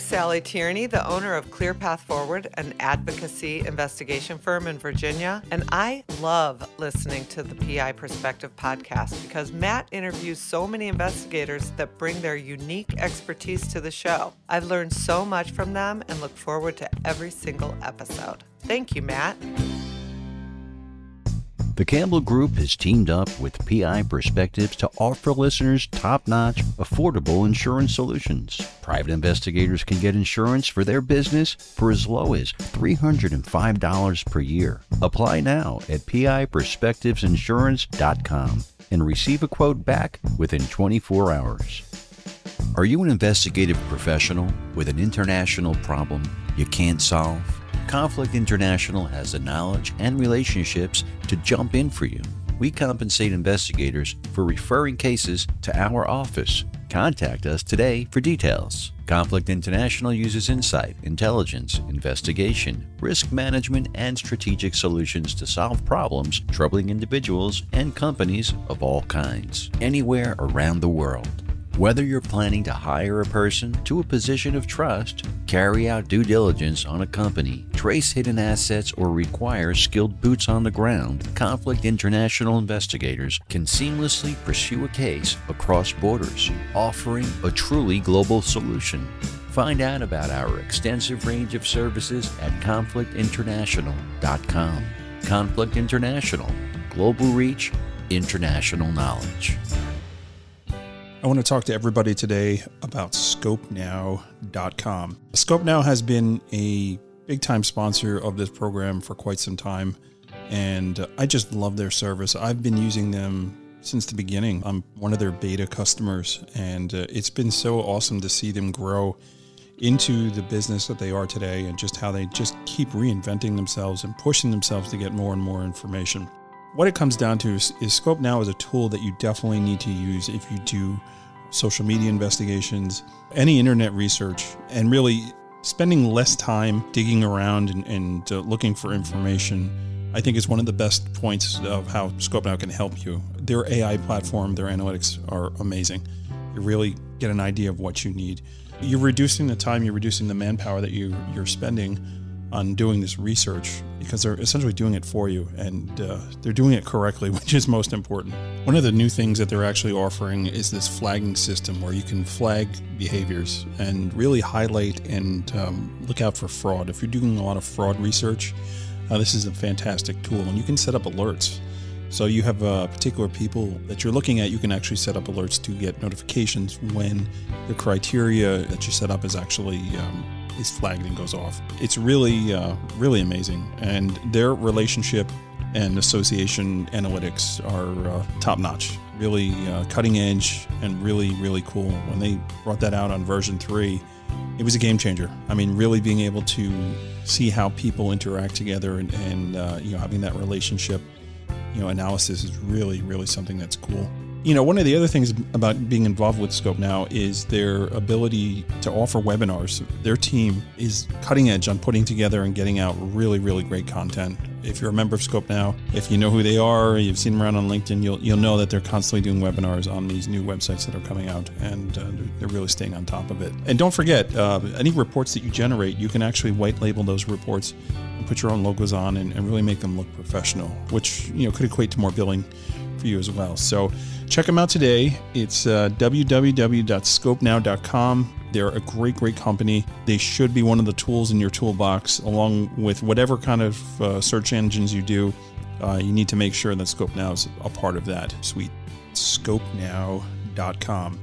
Sally Tierney, the owner of Clear Path Forward, an advocacy investigation firm in Virginia, and I love listening to the PI Perspective podcast because Matt interviews so many investigators that bring their unique expertise to the show. I've learned so much from them and look forward to every single episode. Thank you, Matt. The Campbell Group has teamed up with PI Perspectives to offer listeners top-notch, affordable insurance solutions. Private investigators can get insurance for their business for as low as $305 per year. Apply now at piperspectivesinsurance.com and receive a quote back within 24 hours. Are you an investigative professional with an international problem you can't solve? Conflict International has the knowledge and relationships to jump in for you. We compensate investigators for referring cases to our office. Contact us today for details. Conflict International uses insight, intelligence, investigation, risk management, and strategic solutions to solve problems troubling individuals and companies of all kinds, anywhere around the world. Whether you're planning to hire a person to a position of trust, carry out due diligence on a company, trace hidden assets, or require skilled boots on the ground, Conflict International investigators can seamlessly pursue a case across borders, offering a truly global solution. Find out about our extensive range of services at conflictinternational.com. Conflict International, global reach, international knowledge. I want to talk to everybody today about ScopeNow.com. ScopeNow has been a big-time sponsor of this program for quite some time, and I just love their service. I've been using them since the beginning. I'm one of their beta customers, and it's been so awesome to see them grow into the business that they are today and just how they just keep reinventing themselves and pushing themselves to get more and more information. What it comes down to is ScopeNow is a tool that you definitely need to use if you do social media investigations, any internet research, and really spending less time digging around and looking for information. I think is one of the best points of how ScopeNow can help you. Their AI platform, their analytics are amazing. You really get an idea of what you need. You're reducing the time, you're reducing the manpower that you're spending on doing this research because they're essentially doing it for you, and they're doing it correctly, which is most important. One of the new things that they're actually offering is this flagging system where you can flag behaviors and really highlight and look out for fraud. If you're doing a lot of fraud research, this is a fantastic tool, and you can set up alerts. So you have particular people that you're looking at, you can actually set up alerts to get notifications when the criteria that you set up is actually is flagged and goes off. It's really, really amazing. And their relationship and association analytics are top notch, really cutting edge and really, really cool. When they brought that out on version 3, it was a game changer. I mean, really being able to see how people interact together and having that relationship, analysis is really, really something that's cool. One of the other things about being involved with ScopeNow is their ability to offer webinars. Their team is cutting edge on putting together and getting out really, really great content. If you're a member of ScopeNow, if you know who they are, you've seen them around on LinkedIn, you'll know that they're constantly doing webinars on these new websites that are coming out, and they're really staying on top of it. And don't forget, any reports that you generate, you can actually white label those reports and put your own logos on and really make them look professional, which could equate to more billing for you as well. So check them out today. It's www.scopenow.com. They're a great, great company. They should be one of the tools in your toolbox, along with whatever kind of search engines you do. You need to make sure that ScopeNow is a part of that suite. Scopenow.com.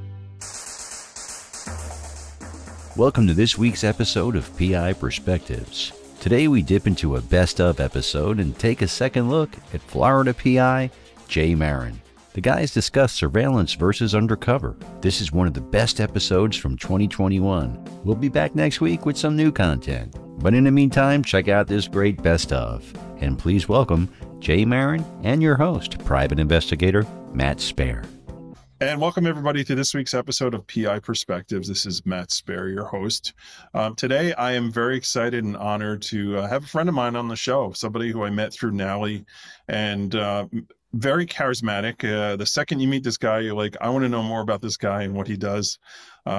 Welcome to this week's episode of PI Perspectives. Today we dip into a best of episode and take a second look at Florida PI Jay Marin. The guys discuss surveillance versus undercover. This is one of the best episodes from 2021. We'll be back next week with some new content. But in the meantime, check out this great best of. And please welcome Jay Marin and your host, private investigator Matt Spaier. And welcome everybody to this week's episode of PI Perspectives. This is Matt Spaier, your host. Today, I am very excited and honored to have a friend of mine on the show, somebody who I met through Nally. And very charismatic. The second you meet this guy, you're like, I want to know more about this guy and what he does.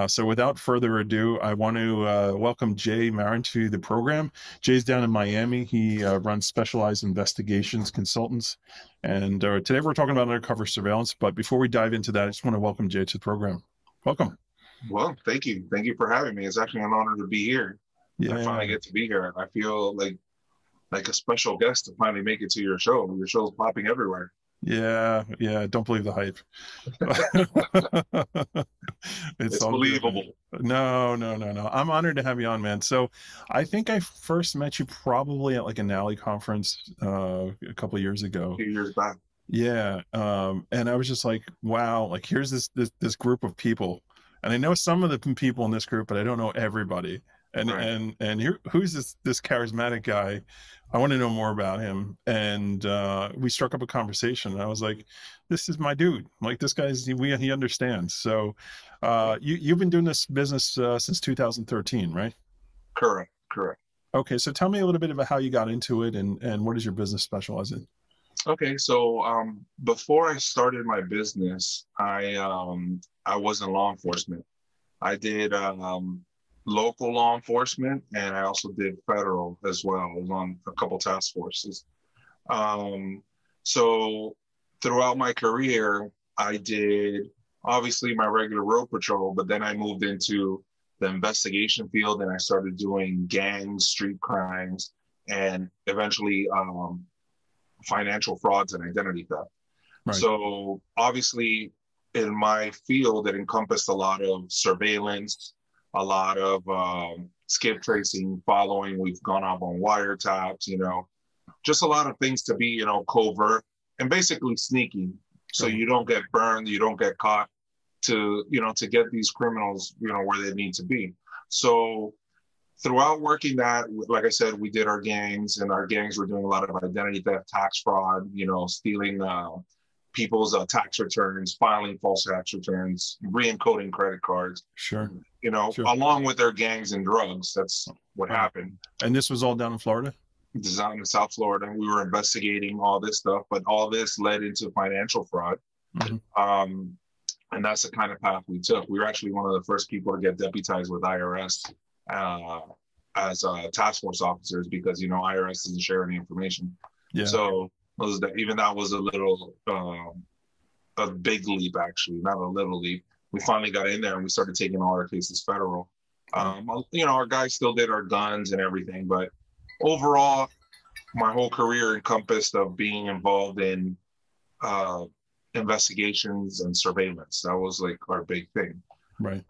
So without further ado, I want to welcome Jay Marin to the program. Jay's down in Miami. He runs Specialized Investigations Consultants. And today we're talking about undercover surveillance. But before we dive into that, I just want to welcome Jay to the program. Welcome. Well, thank you. Thank you for having me. It's actually an honor to be here. Yeah. I finally get to be here. I feel like a special guest to finally make it to your show. Your show's popping everywhere. Yeah. Don't believe the hype. It's believable. No. I'm honored to have you on, man. So I think I first met you probably at like an alley conference a couple of years ago. A few years back. Yeah. And I was just like, wow, like here's this group of people. And I know some of the people in this group, but I don't know everybody. And Right. and here, who's this charismatic guy? I want to know more about him. And we struck up a conversation. And I was like, this is my dude. Like this guy's he understands. So you've been doing this business since 2013, right? Correct. Okay, so tell me a little bit about how you got into it and what does your business specialize in? Okay, so before I started my business, I was in law enforcement. I did local law enforcement, and I also did federal as well. I was on a couple task forces. So throughout my career, I did obviously my regular road patrol, but then I moved into the investigation field and I started doing gangs, street crimes, and eventually financial frauds and identity theft. Right. So obviously in my field, it encompassed a lot of surveillance, a lot of skip tracing, following. We've gone off on wiretaps, just a lot of things to be, covert and basically sneaky. So you don't get burned, you don't get caught to get these criminals, where they need to be. So throughout working that, like I said, we did our gangs, and our gangs were doing a lot of identity theft, tax fraud, stealing people's tax returns, filing false tax returns, re-encoding credit cards. Sure. Along with their gangs and drugs. That's what happened. And this was all down in Florida? This is out in South Florida. We were investigating all this stuff, but all this led into financial fraud. Mm-hmm. And that's the kind of path we took. We were actually one of the first people to get deputized with IRS as task force officers because, IRS doesn't share any information. Yeah. So that was a little, a big leap, actually, not a little leap. We finally got in there and we started taking all our cases federal. Our guys still did our guns and everything, but overall, my whole career encompassed of being involved in investigations and surveillance. That was like our big thing. Right.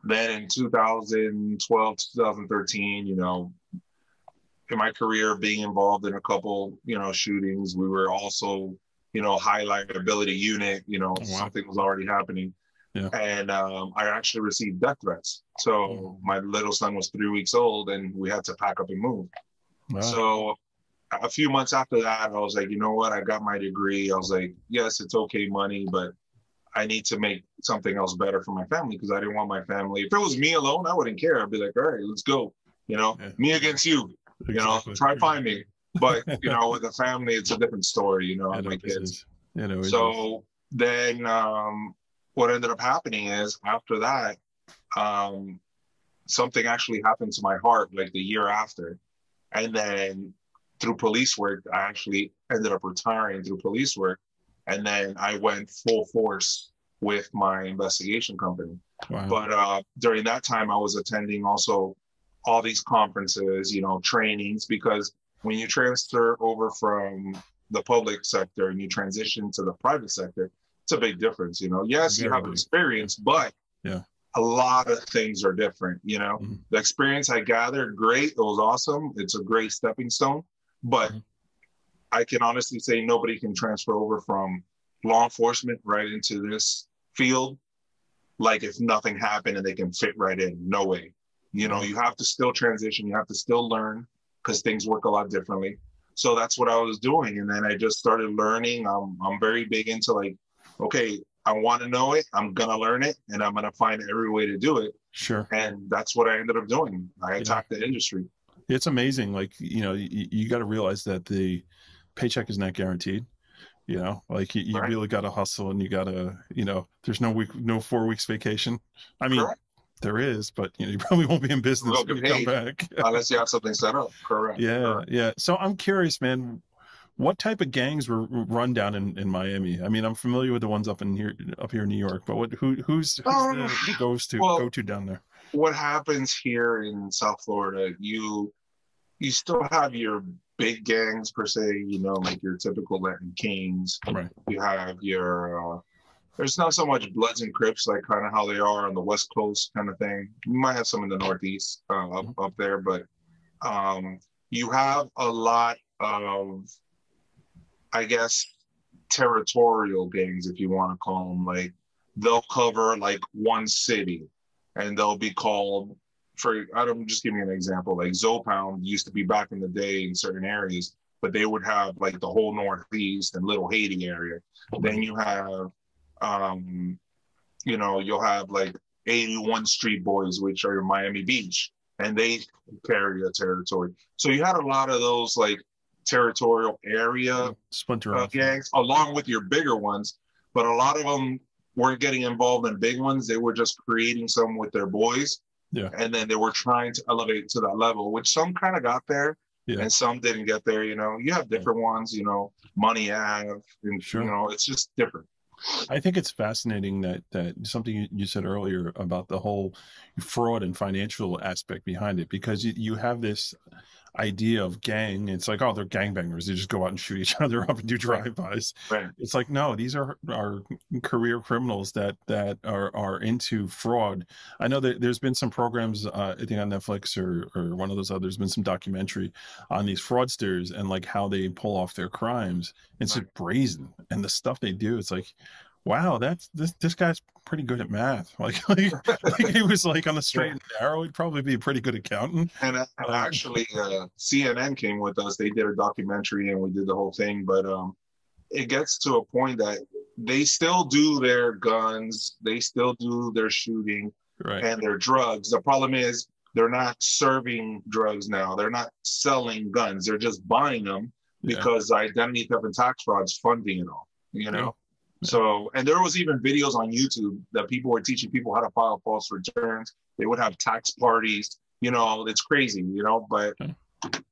Then in 2012, 2013, in my career, being involved in a couple, shootings, we were also, high liability unit, something was already happening. Yeah. And I actually received death threats. So my little son was 3 weeks old and we had to pack up and move. Wow. So a few months after that, I was like, you know what? I got my degree. I was like, yes, it's okay money, but I need to make something else better for my family because I didn't want my family. If it was me alone, I wouldn't care. I'd be like, all right, let's go. Me against you, exactly. Try find me. But, with the family, it's a different story, my kids. So then what ended up happening is after that, something actually happened to my heart like the year after. And then through police work, I actually ended up retiring through police work. And then I went full force with my investigation company. Wow. But during that time, I was attending also all these conferences, trainings, because when you transfer over from the public sector and you transition to the private sector, it's a big difference. Yes, you have experience, but a lot of things are different. The experience I gathered, great. It was awesome. It's a great stepping stone, but I can honestly say nobody can transfer over from law enforcement right into this field. Like if nothing happened and they can fit right in, no way. You have to still transition. You have to still learn because things work a lot differently. So that's what I was doing. And then I just started learning. I'm very big into like, okay, I want to know it. I'm going to learn it and I'm going to find every way to do it. Sure. And that's what I ended up doing. I attacked the industry. It's amazing. Like, you got to realize that the paycheck is not guaranteed. You know, like you Right. really got to hustle, and you got to, there's no 4 weeks vacation. I mean, Correct. there is, but you probably won't be in You business will when get you come paid back. unless you have something set up. Correct. Yeah, Correct. yeah. So I'm curious, man, what type of gangs were run down in Miami? I mean, I'm familiar with the ones up here in New York, but who's Um, the go well, to down there? what happens here in South Florida, you still have your big gangs per se, like your typical Latin Kings. Right. You have your there's not so much Bloods and Crips like kind of how they are on the West Coast kind of thing. You might have some in the Northeast up there, but um, you have a lot of, I guess, territorial gangs, if you want to call them. Like they'll cover like one city, and they'll be called for. I don't just give me an example. Like Zopound used to be back in the day in certain areas, but they would have like the whole Northeast and Little Haiti area. Then you have, um, you'll have like 81 Street Boys, which are in Miami Beach, and they carry a territory. So you had a lot of those like territorial area Splinter off. gangs, along with your bigger ones. But a lot of them weren't getting involved in big ones. They were just creating some with their boys. Yeah. And then they were trying to elevate to that level, which some kind of got there Yeah. and some didn't get there. You have different ones, Money Ave, and, Sure. it's just different. I think it's fascinating that something you said earlier about the whole fraud and financial aspect behind it, because you have this idea of gang. It's like, oh, they're gangbangers. They just go out and shoot each other up and do drive-bys. Right. It's like, no, these are career criminals that are into fraud. I know that there's been some programs, I think on Netflix or one of those others, been some documentary on these fraudsters and like how they pull off their crimes. It's Right. just brazen, and the stuff they do. It's like, wow, that's this guy's pretty good at math. Like he was like on the straight and narrow. He'd probably be a pretty good accountant. And actually, CNN came with us. They did a documentary and we did the whole thing. But it gets to a point that they still do their guns, they still do their shooting Right. and their drugs. The problem is they're not serving drugs now. They're not selling guns. They're just buying them because identity theft and tax fraud is funding it all, Yeah. So, and there was even videos on YouTube that people were teaching people how to file false returns. They would have tax parties, it's crazy, but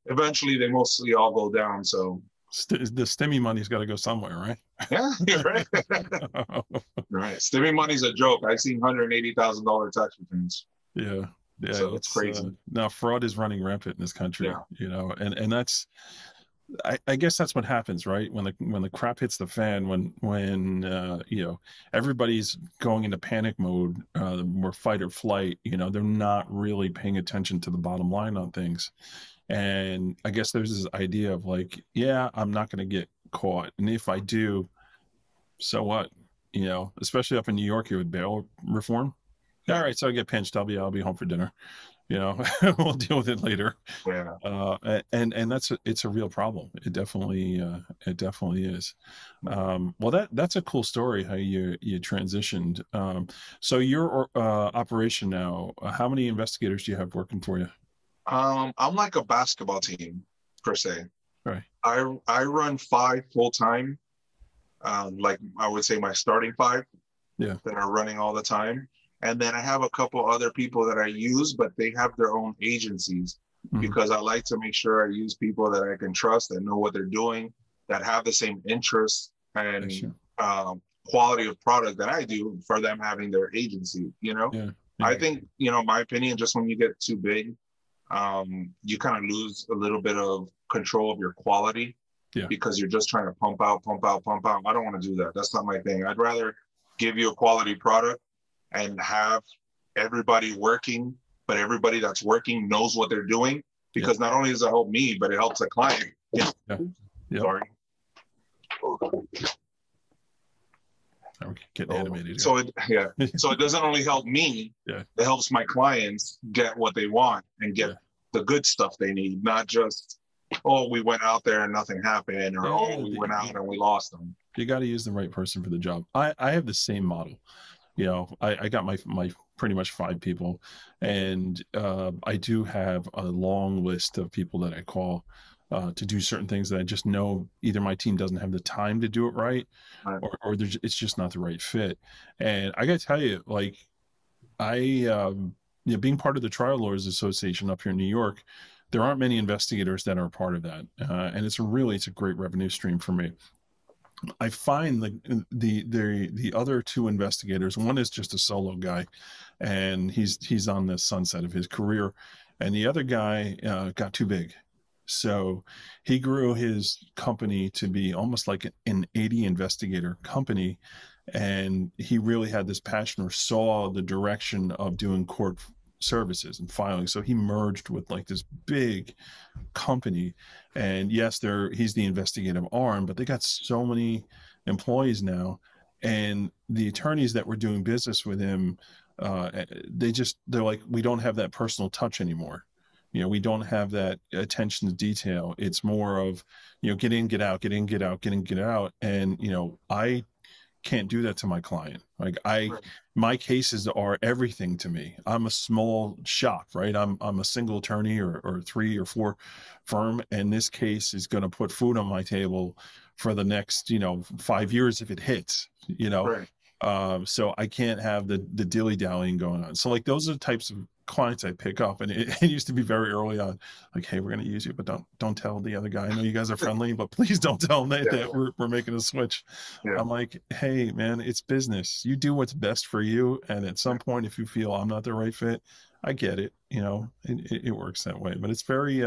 eventually they mostly all go down. So The stimmy money's got to go somewhere, right? yeah, you're right. Right. Stimmy money's a joke. I've seen $180,000 tax returns. Yeah. Yeah. So it's crazy. Now fraud is running rampant in this country, and that's, I guess that's what happens, right? When the crap hits the fan, when everybody's going into panic mode, or fight or flight, they're not really paying attention to the bottom line on things. And I guess there's this idea of like, yeah, I'm not going to get caught, and if I do, so what? Especially up in New York here with bail reform. All right, so I get pinched, I'll be home for dinner. We'll deal with it later. Yeah. And it's a real problem. It definitely is. Well, that's a cool story how you transitioned. So your operation now, how many investigators do you have working for you? I'm like a basketball team per se. Right. I run 5 full time. Like I would say my starting 5 that are running all the time. And then I have a couple other people that I use, but they have their own agencies because I like to make sure I use people that I can trust, that know what they're doing, that have the same interests and quality of product that I do for them having their agency, I think, my opinion, just when you get too big, you kind of lose a little bit of control of your quality because you're just trying to pump out. I don't want to do that. That's not my thing. I'd rather give you a quality product and have everybody working, but everybody that's working knows what they're doing, because not only does it help me, but it helps the client. Sorry. Getting animated. So it doesn't only help me, it helps my clients get what they want and get the good stuff they need, not just, oh, we went out there and nothing happened, or we went out and we lost them. You got to use the right person for the job. I have the same model. I got my pretty much 5 people, and I do have a long list of people that I call. to do certain things that I just know either my team doesn't have the time to do it right, Right. or it's just not the right fit. And I got to tell you, like, being part of the Trial Lawyers Association up here in New York, there aren't many investigators that are a part of that, and it's a great revenue stream for me. I find the other two investigators, one is just a solo guy, and he's on the sunset of his career, and the other guy got too big. So he grew his company to be almost like an 80 investigator company. And he really had this passion, or saw the direction of doing court services and filing. So he merged with like this big company. And yes, he's the investigative arm, but they got so many employees now. And the attorneys that were doing business with him, they're like, we don't have that personal touch anymore. We don't have that attention to detail. It's more of, get in, get out, get in, get out, get in, get out. And, I can't do that to my client. Like my cases are everything to me. I'm a small shop, right? I'm a single attorney or 3 or 4 firm. And this case is going to put food on my table for the next, 5 years if it hits, Right. So I can't have the dilly dallying going on. So like, those are the types of clients I pick up, and it used to be very early on, like, hey, we're going to use you, but don't tell the other guy. I know you guys are friendly, but please don't tell him that we're making a switch. Yeah. I'm like, hey man, it's business. You do what's best for you. And at some point, if you feel I'm not the right fit, I get it. It works that way. But it's very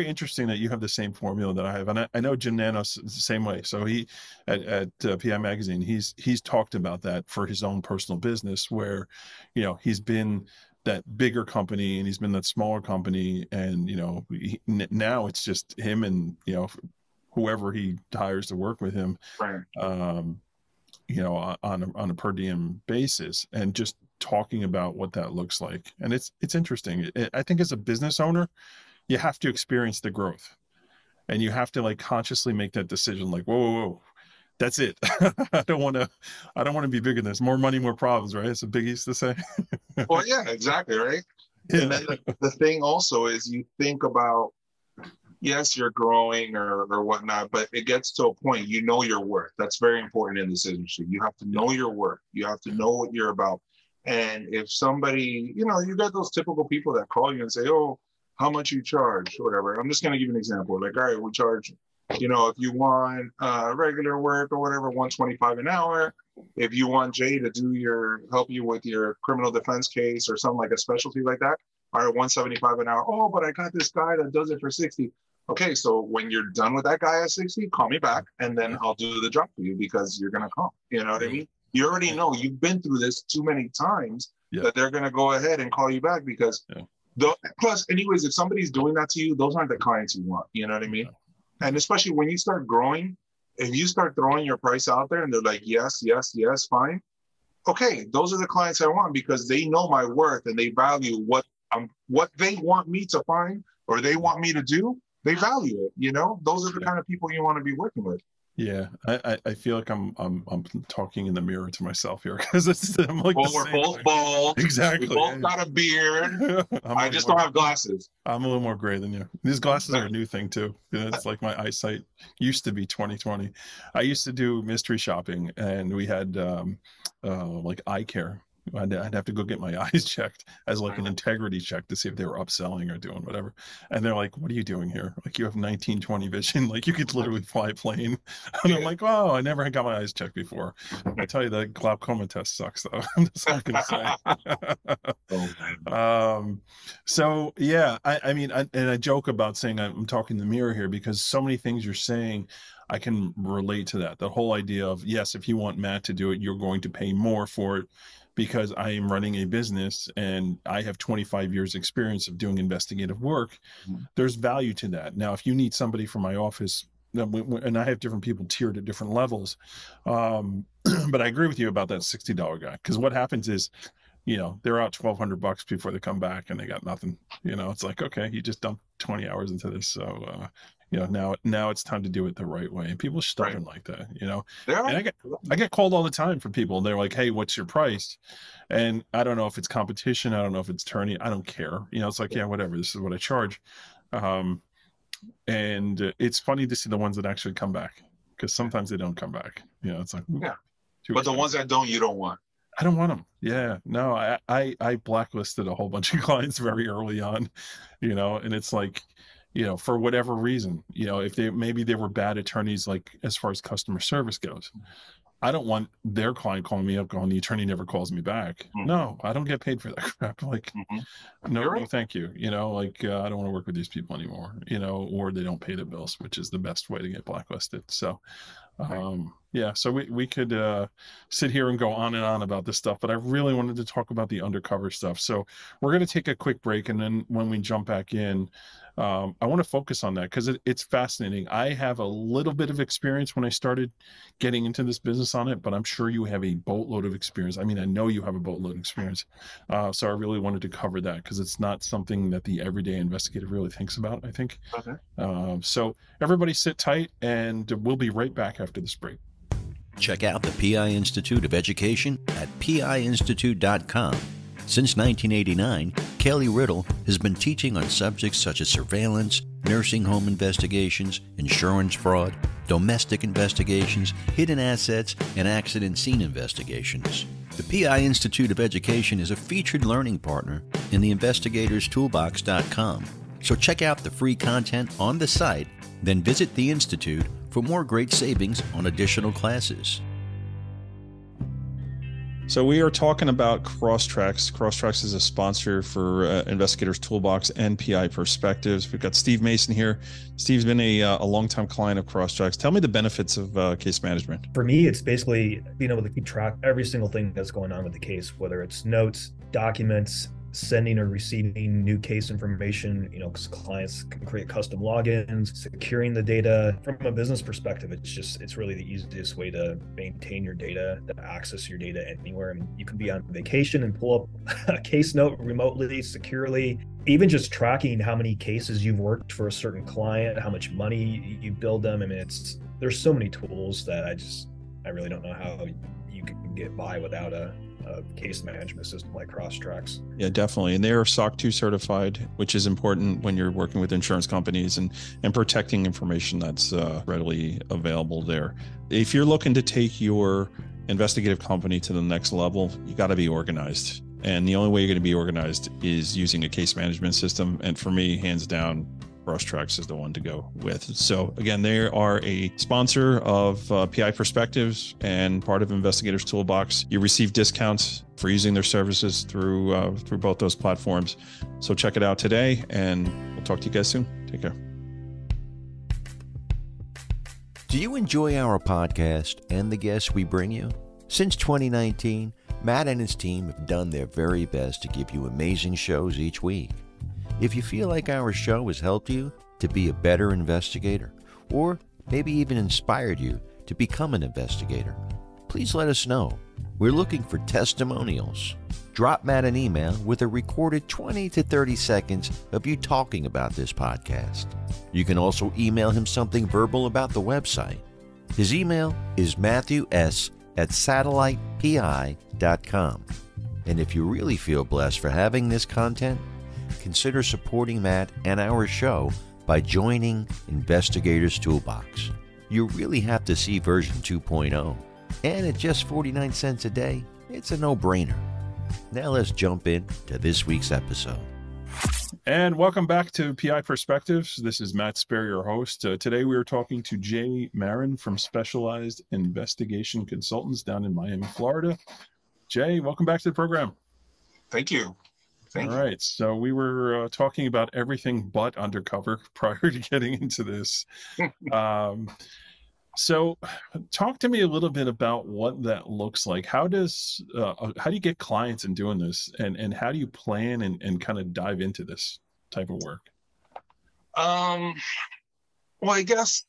interesting that you have the same formula that I have. And I know Jim Nanos is the same way. So he at PI Magazine, he's talked about that for his own personal business, where, he's been that bigger company and he's been that smaller company. And, now it's just him and, whoever he hires to work with him, Right. On a per diem basis, and just talking about what that looks like. And it's interesting. I think as a business owner, you have to experience the growth, and you have to like consciously make that decision. Like, whoa, that's it. I don't want to be bigger than this. More money, more problems, right? It's a Big used to say. Well, yeah, exactly, right. Yeah. And then the thing also is, you think about, yes, you're growing or whatnot, but it gets to a point, your worth. That's very important in this industry. You have to know your worth. You have to know what you're about. And if somebody, you got those typical people that call you and say, oh, how much you charge, or whatever. I'm just going to give you an example. Like, all right, we charge, if you want regular work or whatever, $125 an hour. If you want Jay to help you with your criminal defense case or something like a specialty like that, all right, $175 an hour. Oh, but I got this guy that does it for $60. Okay, so when you're done with that guy at 60, call me back, and then I'll do the job for you, because you're going to come. You know what I mean? You already know, you've been through this too many times that they're going to go ahead and call you back, because plus, anyways, if somebody's doing that to you, those aren't the clients you want. You know what I mean? And especially when you start growing, if you start throwing your price out there and they're like, yes, fine. Okay, those are the clients I want, because they know my worth and they value what they want me to find, or they want me to do. They value it. Those are the kind of people you want to be working with. Yeah, I feel like I'm talking in the mirror to myself here, because I'm like, well, we're both bald. Exactly. We both got a beard. I just don't have glasses. I'm a little more gray than you. These glasses are a new thing too. It's like my eyesight used to be 20/20. I used to do mystery shopping, and we had like eye care. I'd have to go get my eyes checked as like an integrity check to see if they were upselling or doing whatever. And they're like, what are you doing here? Like, you have 19/20 vision. Like, you could literally fly a plane. And I'm like, oh, I never got my eyes checked before. I tell you, the glaucoma test sucks though. I'm just not going to say. So yeah, I mean, I joke about saying I'm talking in the mirror here, because so many things you're saying, I can relate to that. The whole idea of, yes, if you want Matt to do it, you're going to pay more for it, because I am running a business and I have 25 years experience of doing investigative work. There's value to that. Now, if you need somebody from my office, and I have different people tiered at different levels, but I agree with you about that $60 guy, because what happens is, they're out $1,200 before they come back and they got nothing. It's like, okay, you just dumped 20 hours into this. So, now it's time to do it the right way. And people are stubborn like that, And I get called all the time from people, and they're like, hey, what's your price? And I don't know if it's competition. I don't know if it's attorney. I don't care. It's like, yeah, whatever. This is what I charge. And it's funny to see the ones that actually come back, because sometimes they don't come back. It's like, Yeah. too But the expensive. ones that don't, you don't want. I don't want them. Yeah, no, I blacklisted a whole bunch of clients very early on, and it's like, for whatever reason, if maybe they were bad attorneys, like as far as customer service goes. I don't want their client calling me up going, the attorney never calls me back. Mhm. No, I don't get paid for that crap. Like, no, You're right. no, thank you. I don't want to work with these people anymore, or they don't pay the bills, which is the best way to get blacklisted. So, so we could sit here and go on and on about this stuff, but I really wanted to talk about the undercover stuff. So we're going to take a quick break, and then when we jump back in, I want to focus on that because it's fascinating. I have a little bit of experience when I started getting into this business on it, but I'm sure you have a boatload of experience. I mean, I know you have a boatload of experience. So I really wanted to cover that because it's not something that the everyday investigator really thinks about, I think. Okay. So everybody sit tight, and we'll be right back after this break. Check out the PI Institute of Education at piinstitute.com. Since 1989, Kelly Riddle has been teaching on subjects such as surveillance, nursing home investigations, insurance fraud, domestic investigations, hidden assets, and accident scene investigations. The PI Institute of Education is a featured learning partner in the investigatorstoolbox.com. So check out the free content on the site, then visit the Institute for more great savings on additional classes. So we are talking about Crosstracks. Crosstracks is a sponsor for Investigators Toolbox and PI Perspectives. We've got Steve Mason here. Steve's been a longtime client of Crosstracks. Tell me the benefits of case management. For me, it's basically being able to keep track of every single thing that's going on with the case, whether it's notes, documents, sending or receiving new case information, because clients can create custom logins, securing the data. From a business perspective, it's really the easiest way to maintain your data, to access your data anywhere. I mean, you can be on vacation and pull up a case note remotely, securely. Even just tracking how many cases you've worked for a certain client, how much money you billed them. I mean, there's so many tools that I really don't know how you can get by without a case management system like Crosstracks. Yeah, definitely. And they are SOC 2 certified, which is important when you're working with insurance companies and protecting information that's readily available there. If you're looking to take your investigative company to the next level, you got to be organized. And the only way you're going to be organized is using a case management system. And for me, hands down, Crosstracks is the one to go with. So again, they are a sponsor of PI Perspectives and part of Investigators Toolbox. You receive discounts for using their services through both those platforms. So check it out today, and we'll talk to you guys soon. Take care. Do you enjoy our podcast and the guests we bring you? Since 2019, Matt and his team have done their very best to give you amazing shows each week. If you feel like our show has helped you to be a better investigator, or maybe even inspired you to become an investigator, please let us know. We're looking for testimonials. Drop Matt an email with a recorded 20 to 30 seconds of you talking about this podcast. You can also email him something verbal about the website. His email is matthews@satellitepi.com. And if you really feel blessed for having this content, consider supporting Matt and our show by joining Investigators Toolbox. You really have to see version 2.0, and at just 49 cents a day, it's a no-brainer. Now let's jump in to this week's episode. And welcome back to PI Perspectives. This is Matt Spaier, your host. Today we are talking to Jay Marin from Specialized Investigation Consultants down in Miami, Florida. Jay, welcome back to the program. Thank you. All right. So we were talking about everything but Undercover prior to getting into this. So talk to me a little bit about what that looks like. How do you get clients in doing this, and how do you plan and kind of dive into this type of work? Well, I guess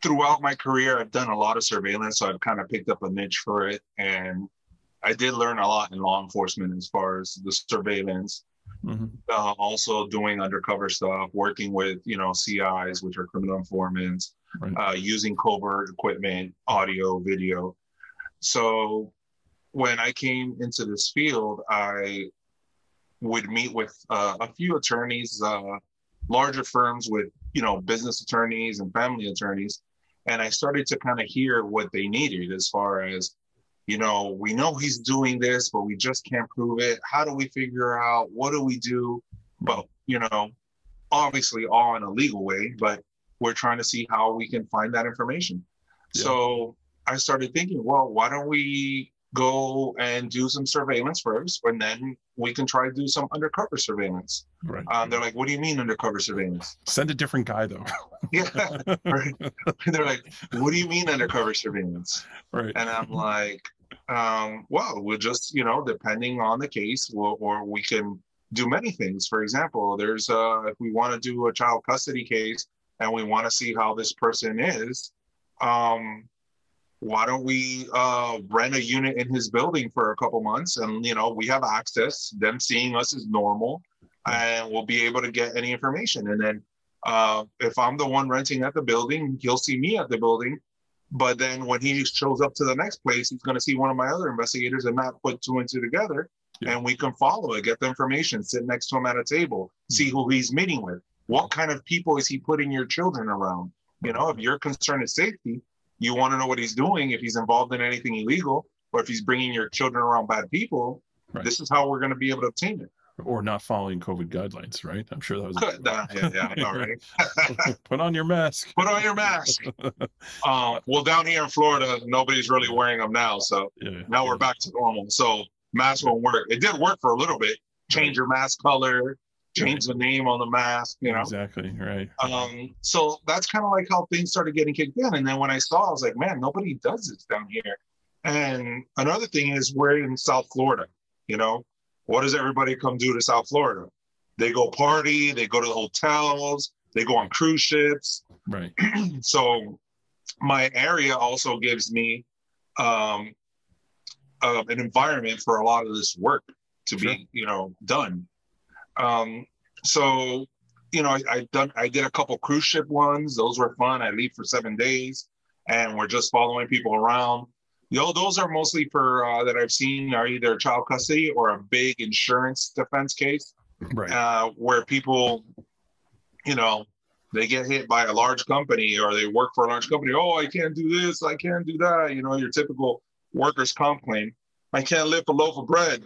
throughout my career, I've done a lot of surveillance, so I've kind of picked up a niche for it. And I did learn a lot in law enforcement as far as the surveillance, also doing undercover stuff, working with, CIs, which are criminal informants, right. Using covert equipment, audio, video. So when I came into this field, I would meet with a few attorneys larger firms with, business attorneys and family attorneys. And I started to kind of hear what they needed as far as, we know he's doing this, but we just can't prove it. How do we figure out? What do we do? But, obviously all in a legal way, but we're trying to see how we can find that information. Yeah. So I started thinking, well, why don't we go and do some surveillance first, and then we can try to do some undercover surveillance. Right. They're like, what do you mean undercover surveillance? Send a different guy, though. Yeah. Right. They're like, what do you mean undercover surveillance? Right. And I'm like, well, we'll just, depending on the case, or we can do many things. For example, there's if we want to do a child custody case and we want to see how this person is, why don't we rent a unit in his building for a couple months, and we have access, them seeing us is normal, and we'll be able to get any information. And then if I'm the one renting at the building, he'll see me at the building, but then when he shows up to the next place, he's going to see one of my other investigators and not put two and two together. Yeah. And we can follow it, get the information, sit next to him at a table, see who he's meeting with, what kind of people is he putting your children around. If your concern is safety, you want to know what he's doing, if he's involved in anything illegal, or if he's bringing your children around bad people. Right. This is how we're going to be able to obtain it. Or not following COVID guidelines, right? I'm sure that was yeah, I know, right? Put on your mask. Put on your mask. Well, down here in Florida, nobody's really wearing them now, so now we're back to normal. So mask won't work. It did work for a little bit. Change your mask color, change the name on the mask, Exactly, right. So that's kind of like how things started getting kicked in. And then when I saw, I was like, man, nobody does this down here. And another thing is, we're in South Florida. What does everybody come do to South Florida? They go party, they go to the hotels, they go on cruise ships. Right. So my area also gives me an environment for a lot of this work to be, done. So, I did a couple cruise ship ones. Those were fun. I leave for 7 days and we're just following people around. Those are mostly for, that I've seen, are either child custody or a big insurance defense case, right. Where people, they get hit by a large company, or they work for a large company. Oh, I can't do this, I can't do that. Your typical workers' comp claim. I can't lift a loaf of bread,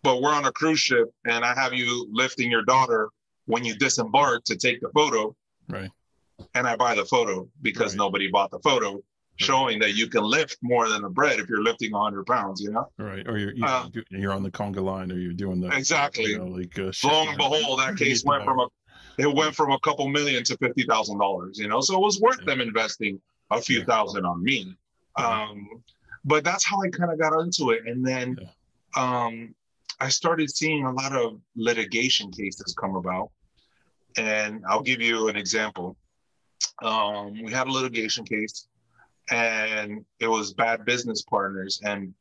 but we're on a cruise ship and I have you lifting your daughter when you disembark to take the photo. Right. And I buy the photo because nobody bought the photo, showing that you can lift more than a bread if you're lifting 100 pounds, Right. Or you're on the conga line, or you're doing the exactly. Lo and behold, that case went from a couple million to $50,000. So it was worth them investing a few thousand on me. But that's how I kind of got into it. And then I started seeing a lot of litigation cases come about. And I'll give you an example. We had a litigation case, and it was bad business partners. And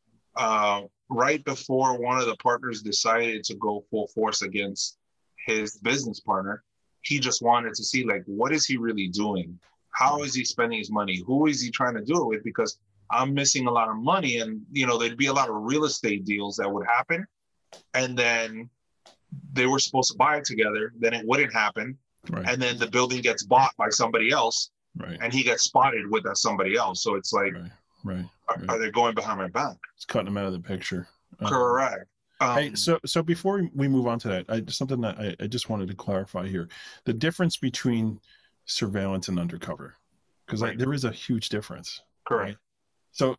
right before one of the partners decided to go full force against his business partner, he just wanted to see, like, what is he really doing? How is he spending his money? Who is he trying to do it with? Because I'm missing a lot of money, and there'd be a lot of real estate deals that would happen, and then they were supposed to buy it together, then it wouldn't happen, and then the building gets bought by somebody else, and he gets spotted with that somebody else. So it's like, are they going behind my back? It's cutting them out of the picture. Correct. Hey, so before we move on to that, something that I just wanted to clarify here: the difference between surveillance and undercover, because there is a huge difference. Correct. Right?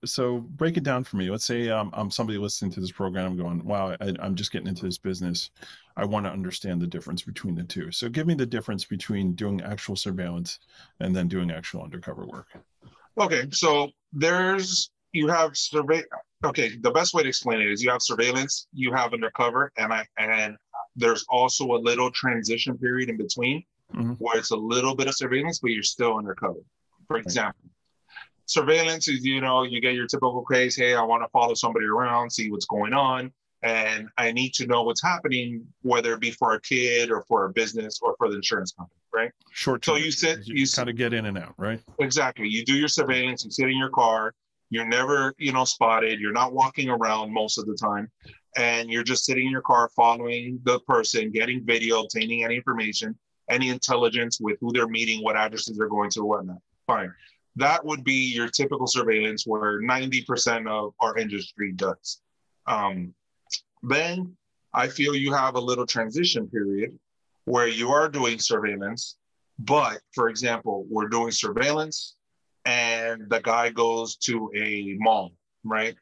So break it down for me. Let's say I'm somebody listening to this program going, wow, I'm just getting into this business. I want to understand the difference between the two. So give me the difference between doing actual surveillance and then doing actual undercover work. Okay, so you have the best way to explain it is you have surveillance, you have undercover, and there's also a little transition period in between where it's a little bit of surveillance, but you're still undercover. For example, surveillance is, you get your typical case. Hey, I want to follow somebody around, see what's going on, and I need to know what's happening, whether it be for a kid or for a business or for the insurance company, right? Short term. So you kind of get in and out, right? Exactly. You do your surveillance, you sit in your car, you're never, spotted, you're not walking around most of the time, and you're just sitting in your car following the person, getting video, obtaining any information, any intelligence with who they're meeting, what addresses they're going to, whatnot. Fine. That would be your typical surveillance where 90% of our industry does. Then I feel you have a little transition period where you are doing surveillance, but for example, we're doing surveillance and the guy goes to a mall, right?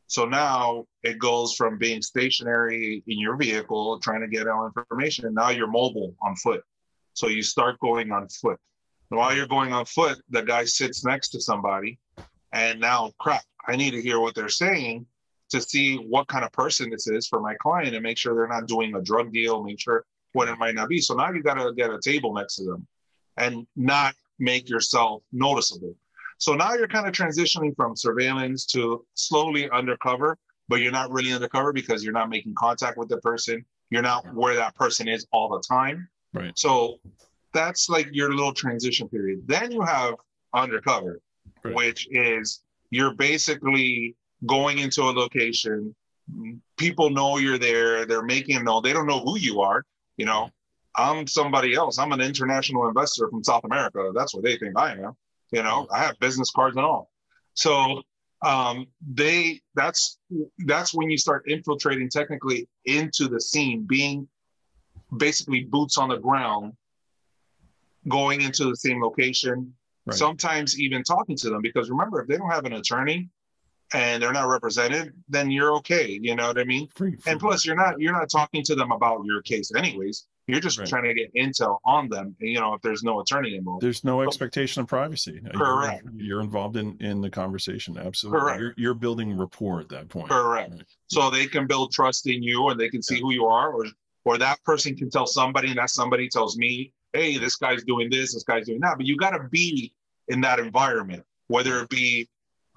So now it goes from being stationary in your vehicle, trying to get all information, and now you're mobile on foot. So you start going on foot. While you're going on foot, the guy sits next to somebody, and now, crap, I need to hear what they're saying to see what kind of person this is for my client and make sure they're not doing a drug deal, make sure what it might not be. So now you got to get a table next to them and not make yourself noticeable. So now you're kind of transitioning from surveillance to slowly undercover, but you're not really undercover because you're not making contact with the person. You're not where that person is all the time. Right. So that's like your little transition period. Then you have undercover, right. which is you're basically going into a location. People know you're there. They're making it known. They don't know who you are. You know, I'm somebody else. I'm an international investor from South America. That's what they think I am. You know, I have business cards and all. So that's when you start infiltrating technically into the scene, being basically boots on the ground, going into the same location, right. Sometimes even talking to them, because remember, if they don't have an attorney and they're not represented, then you're okay. You know what I mean? Free. And plus you're not talking to them about your case anyways. You're just right. trying to get intel on them, you know, if there's no attorney involved. There's no expectation of privacy. Correct. You're involved in the conversation. Absolutely. Correct. You're building rapport at that point. Correct. Right. So they can build trust in you and they can see who you are, or that person can tell somebody and that somebody tells me, hey, this guy's doing this guy's doing that. But you got to be in that environment, whether it be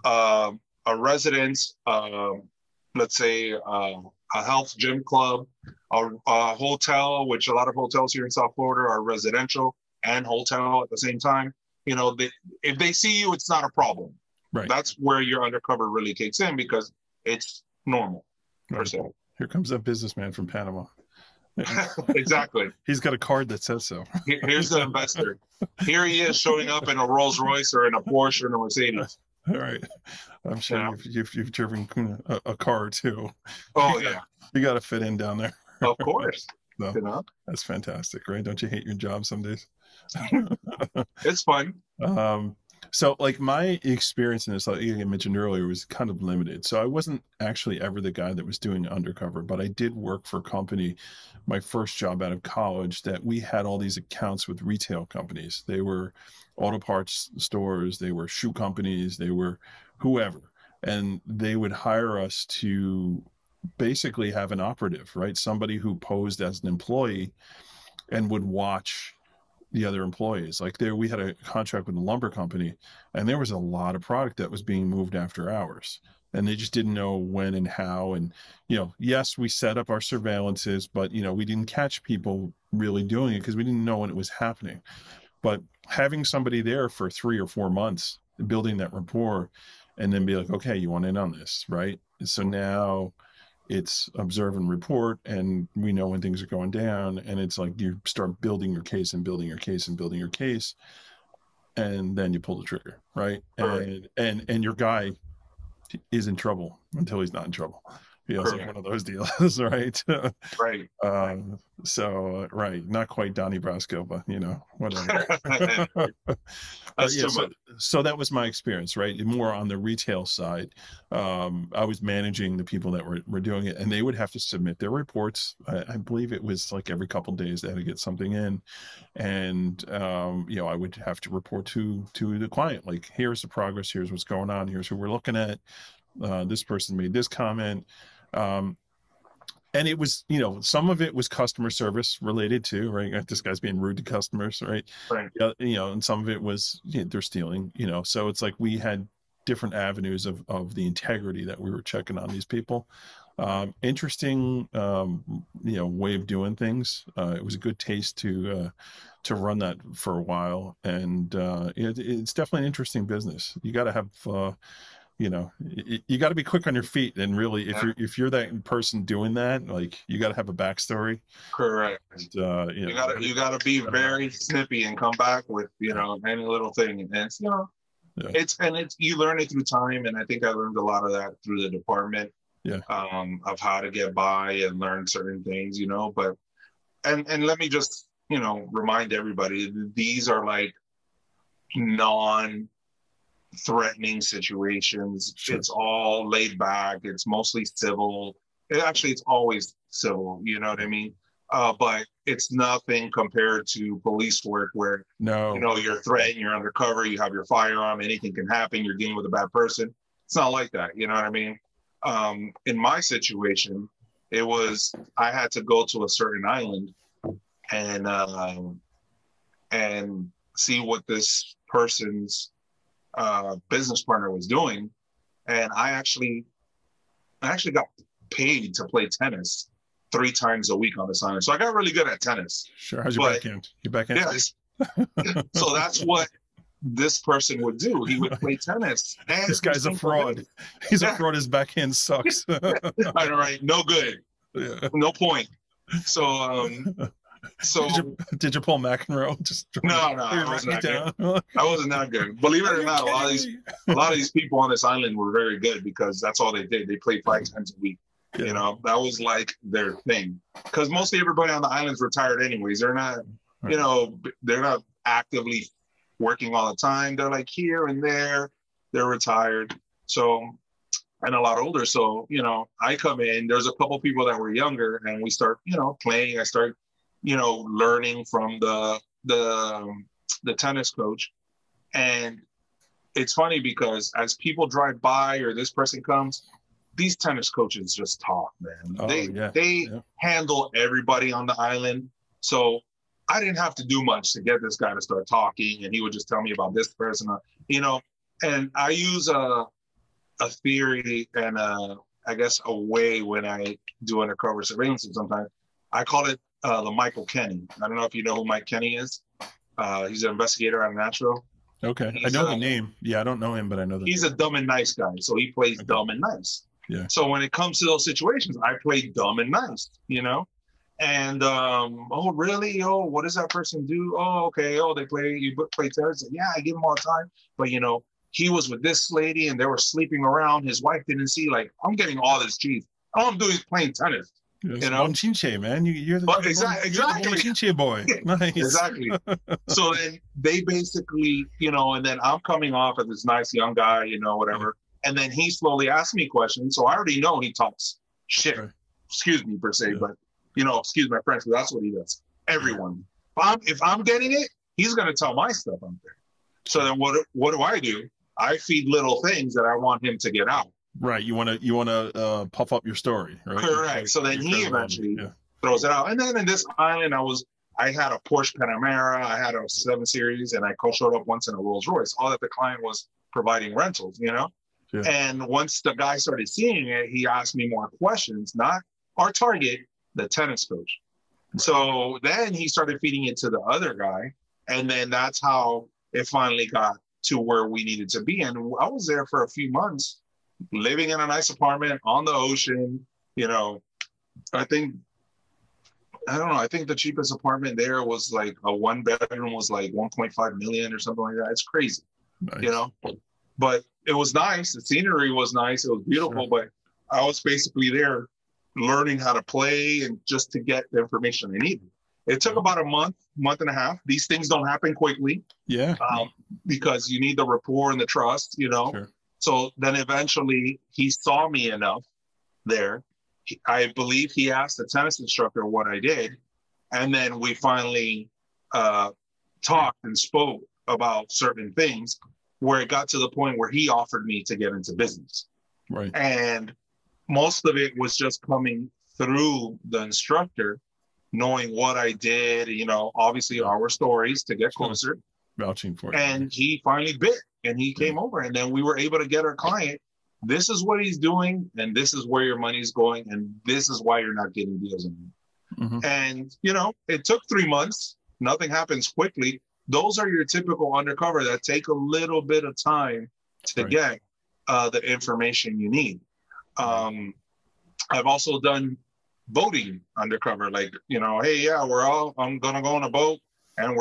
a residence, let's say a health gym club, a hotel, which a lot of hotels here in South Florida are residential and hotel at the same time. You know, if they see you, it's not a problem. Right. That's where your undercover really kicks in because it's normal. Right. Here comes that businessman from Panama. Exactly. He's got a card that says so. Here's the investor. Here he is showing up in a Rolls Royce or in a Porsche or in a Mercedes. All right. I'm sure you've driven a car too. Oh, yeah. You got to fit in down there. Of course. So, you know? That's fantastic, right? Don't you hate your job some days? It's fun. So like my experience in this, like I mentioned earlier, was kind of limited. So I wasn't actually ever the guy that was doing undercover, but I did work for a company, my first job out of college, that we had all these accounts with retail companies. They were auto parts stores, they were shoe companies, they were whoever. And they would hire us to basically have an operative, right? Somebody who posed as an employee and would watch the other employees. Like we had a contract with a lumber company, and there was a lot of product that was being moved after hours, and they just didn't know when and how. And, you know, yes, we set up our surveillances, but, you know, we didn't catch people really doing it because we didn't know when it was happening. But having somebody there for 3 or 4 months, building that rapport, and then be like, okay, you want in on this, right? So now it's observe and report, and we know when things are going down, and it's like you start building your case and building your case and building your case, and then you pull the trigger, right? And your guy is in trouble until he's not in trouble. You know, it's like one of those deals, right? Right. So, right, not quite Donnie Brasco, but, you know, whatever. That's too much. So that was my experience, right? More on the retail side. I was managing the people that were doing it, and they would have to submit their reports. I believe it was like every couple of days they had to get something in, and you know, I would have to report to the client, like, here's the progress, here's what's going on, here's who we're looking at. This person made this comment. And it was, you know, some of it was customer service related too, right? This guy's being rude to customers, right? Right. You know, and some of it was, you know, they're stealing, you know, so it's like we had different avenues of the integrity that we were checking on these people. Interesting, you know, way of doing things. It was a good taste to run that for a while. And it's definitely an interesting business. You got to have you got to be quick on your feet, and really, if you're that person doing that, like, you got to have a backstory. Correct. And, you gotta be very snippy and come back with any little thing, and it's it's you learn it through time, and I think I learned a lot of that through the department. Of how to get by and learn certain things, but and let me just remind everybody, these are like non-threatening situations. Sure. It's all laid back. It's mostly civil. It's always civil, you know what I mean? But it's nothing compared to police work where you're threatened, you're undercover, you have your firearm, anything can happen, you're dealing with a bad person. It's not like that, you know what I mean? In my situation, it was, I had to go to a certain island and see what this person's business partner was doing. And I actually got paid to play tennis 3 times a week on this island. So I got really good at tennis. Sure. How's your backhand? Your backhand? Yes. So that's what this person would do. He would play tennis. This guy's a fraud. He's a fraud. His backhand sucks. I know, right? No good. Yeah. No point. So, did you pull McEnroe? No, I wasn't that good. I wasn't that good. Believe it or not, a lot of these people on this island were very good because that's all they did. They played 5 times a week. Yeah. That was like their thing. Because mostly everybody on the island's retired anyways. They're not, they're not actively working all the time. They're like here and there. They're retired. So, and a lot older. So, I come in, there's a couple people that were younger, and we start, playing. I start, learning from the tennis coach. And it's funny because as people drive by or this person comes, these tennis coaches just talk, man. They handle everybody on the island. So I didn't have to do much to get this guy to start talking, and he would just tell me about this person, and I use a theory and I guess a way when I do undercover surveillance sometimes. I call it the Michael Kenny. I don't know if you know who Mike Kenny is. He's an investigator out of Nashville. Okay. I know the name. Yeah, I don't know him, but I know the He's name. A dumb and nice guy, so he plays dumb and nice. Yeah. So when it comes to those situations, I play dumb and nice, And oh really? Oh, what does that person do? Oh, okay. Oh, you play tennis. Yeah, I give him all the time. But he was with this lady and they were sleeping around. His wife didn't see. Like, I'm getting all this cheese. All I'm doing is playing tennis. Bon Chinche, man. You're the exactly Chinche boy. Nice. Exactly. So then they basically, and then I'm coming off as this nice young guy, whatever. And then he slowly asks me questions. So I already know he talks shit. Right. Excuse me per se, but excuse my French, but that's what he does. Everyone. If I'm getting it, he's gonna tell my stuff out there. So then what do? I feed little things that I want him to get out. Right. You wanna puff up your story, right? Correct. So then he eventually throws it out. And then in this island, I had a Porsche Panamera, I had a 7 Series, and I showed up once in a Rolls Royce. All that the client was providing rentals, Yeah. And once the guy started seeing it, he asked me more questions, not our target, the tennis coach. Right. So then he started feeding it to the other guy. And then that's how it finally got to where we needed to be. And I was there for a few months, living in a nice apartment on the ocean. I think the cheapest apartment there was like a 1-bedroom was like 1.5 million or something like that. It's crazy, nice. But it was nice. The scenery was nice. It was beautiful, but I was basically there learning how to play and just to get the information I needed. It took about a month and a half. These things don't happen quickly. Yeah. Because you need the rapport and the trust, Sure. So then eventually he saw me enough there. I believe he asked the tennis instructor what I did. And then we finally talked and spoke about certain things where it got to the point where he offered me to get into business. Right. And most of it was just coming through the instructor, knowing what I did, obviously our stories to get closer. Vouching for it. And he finally bit and he came over, and then we were able to get our client. This is what he's doing, and this is where your money's going, and this is why you're not getting deals anymore. Mm-hmm. And, it took 3 months. Nothing happens quickly. Those are your typical undercover that take a little bit of time to get. the information you need. I've also done boating undercover, like, hey, yeah, I'm going to go on a boat and